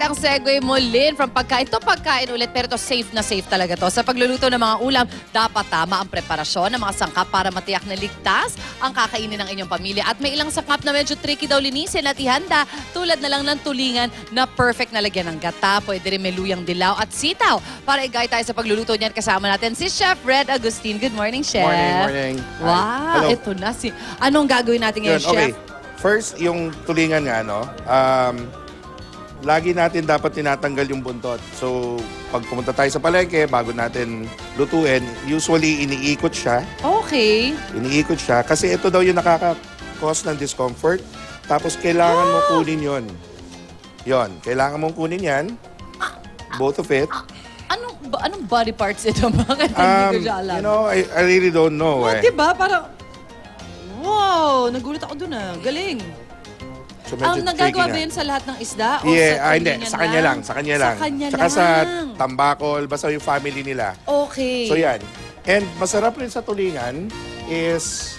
ang segue mo, Lynn, from pagkain. Ito pagkain ulit, pero ito safe na safe talaga to. Sa pagluluto ng mga ulam, dapat tama ang preparasyon ng mga sangkap para matiyak na ligtas ang kakainin ng inyong pamilya. At may ilang sangkap na medyo tricky daw linisin at ihanda, tulad na lang ng tulingan na perfect na lagyan ng gata. Pwede rin may luyang dilaw at sitaw. Para i-guide tayo sa pagluluto niyan, kasama natin si Chef Red Agustin. Good morning, Chef. Morning. Wow, Hello. ito na. Anong gagawin natin ngayon, Chef? Okay. First, yung tulingan nga, no? Lagi natin dapat tinatanggal yung buntot. So, pag pumunta tayo sa palengke, bago natin lutuin, usually iniikot siya. Okay. Iniikot siya. Kasi ito daw yung nakaka-cause ng discomfort. Tapos, kailangan mo kunin yon. Yon. Kailangan mong kunin yan. Both of it. Anong body parts ito? Bakit hindi ko siya alam? You know, I really don't know. Diba? Parang, wow, nagulat ako dun ah. Galing. So, medyo Nagagawa tricky ba nga. yun sa lahat ng isda? O Yeah, sa hindi. tulingan Sa kanya lang. Sa kanya lang. Sa kanya Tsaka lang. sa tambakol, basta yung family nila. Okay. So yan. And masarap rin sa tulingan is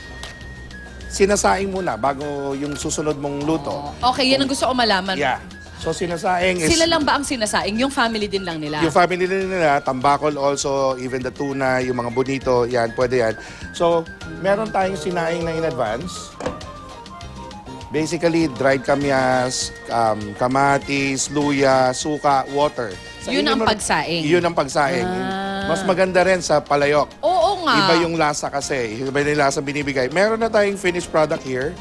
sinasaing muna bago yung susunod mong luto. Okay, yan ang gusto ko malaman. Yeah. So sinasaing is... Sila lang ba ang sinasaing? Yung family din lang nila? Yung family nila, tambakol also, even the tuna, yung mga bonito, yan, pwede yan. So, meron tayong sinaing na in advance. Basically, dried kamyas, kamatis, luya, suka, water. Yun ang pagsaing? Yun ang pagsaing. Mas maganda rin sa palayok. Oo nga. Iba yung lasa kasi. Iba yung lasa binibigay. Meron na tayong finished product here.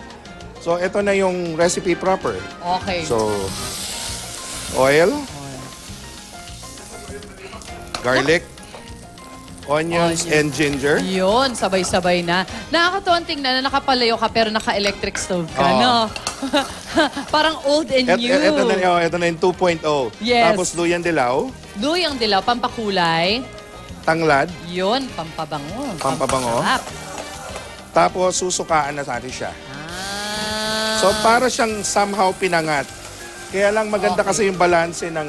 So, ito na yung recipe proper. Okay. So, oil, garlic, onions, and ginger. Yun, sabay-sabay na. Nakakatuwang tingnan na nakapalayo ka pero naka-electric stove ka, Oo. no? Parang old and new. Ito na yung 2.0. Yes. Tapos luyang dilaw, Luyang dilaw, pampakulay. tanglad, Yun, pampabango. Pampabango. Pampasarap. tapos susukaan na natin siya. Ah. So para siyang somehow pinangat. Kaya lang maganda Okay. kasi yung balanse ng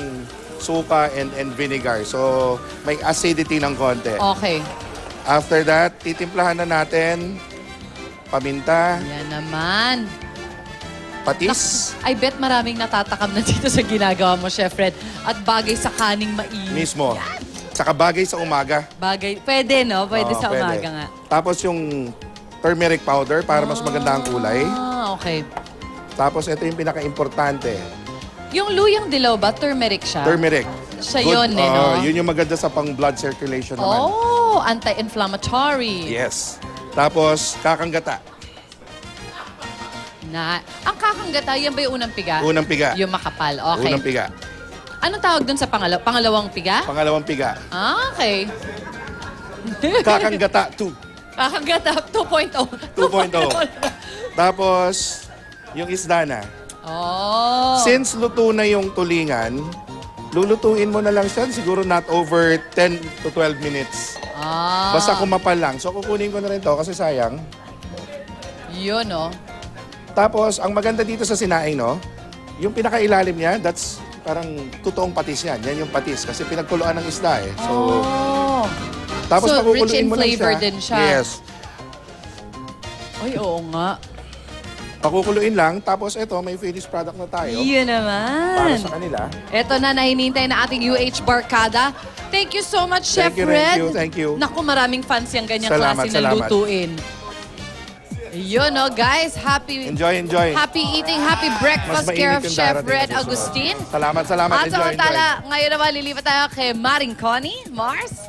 suka and vinegar. So may acidity ng konti. Okay. After that, titimplahan na natin paminta, Yan naman. patis, I bet maraming natatakam na dito sa ginagawa mo, Chef Red. At bagay sa kaning mainit. mismo. Tsaka bagay sa umaga. Bagay. Pwede, no? Pwede Oo, sa pwede. umaga nga. Tapos yung turmeric powder para mas maganda ang kulay. Ah, okay. Tapos ito yung pinaka-importante. Yung luyang dilaw ba, turmeric siya? Turmeric. Siya yun, eh, no? Yun yung maganda sa pang-blood circulation naman. Oh, anti-inflammatory. Yes. Tapos, kakanggata. Ang kakanggata, yan ba yung unang piga? Unang piga. Yung makapal, okay. Unang piga. Anong tawag dun sa pangalawang piga? Pangalawang piga. Ah, okay. Kakanggata 2. Kakanggata 2.0. 2.0. Tapos, yung isda na. Oh. Since luto na yung tulingan, lulutuin mo na lang siya siguro not over 10 to 12 minutes. Ah. Basta kumapal lang. So, kukunin ko na rin to kasi sayang. Yun, no? Tapos, ang maganda dito sa sinaing, no? Yung pinakailalim niya, that's parang totoong patis yan. Yan yung patis kasi pinagkuluan ng isda eh. So, Oh. tapos So, rich pakukuluin in mo lang flavor siya. din siya. Yes. Ay, oo nga. Pakukuluin lang. Tapos ito, may finished product na tayo. Yun Para naman. sa kanila. Ito na, nahinintay na ating UH Barkada. Thank you so much, Chef Thank you, Red. thank you. Naku, maraming fans yung ganyang Salamat, klase ng salamat. lutuin. Yun, no, guys. Happy Enjoy. happy eating, happy breakfast Mas care of mainit yung Chef darating Red na susunod. Agustin. Salamat. At Enjoy. samantala, ngayon naman lilipat tayo kay Maring Connie. Mars?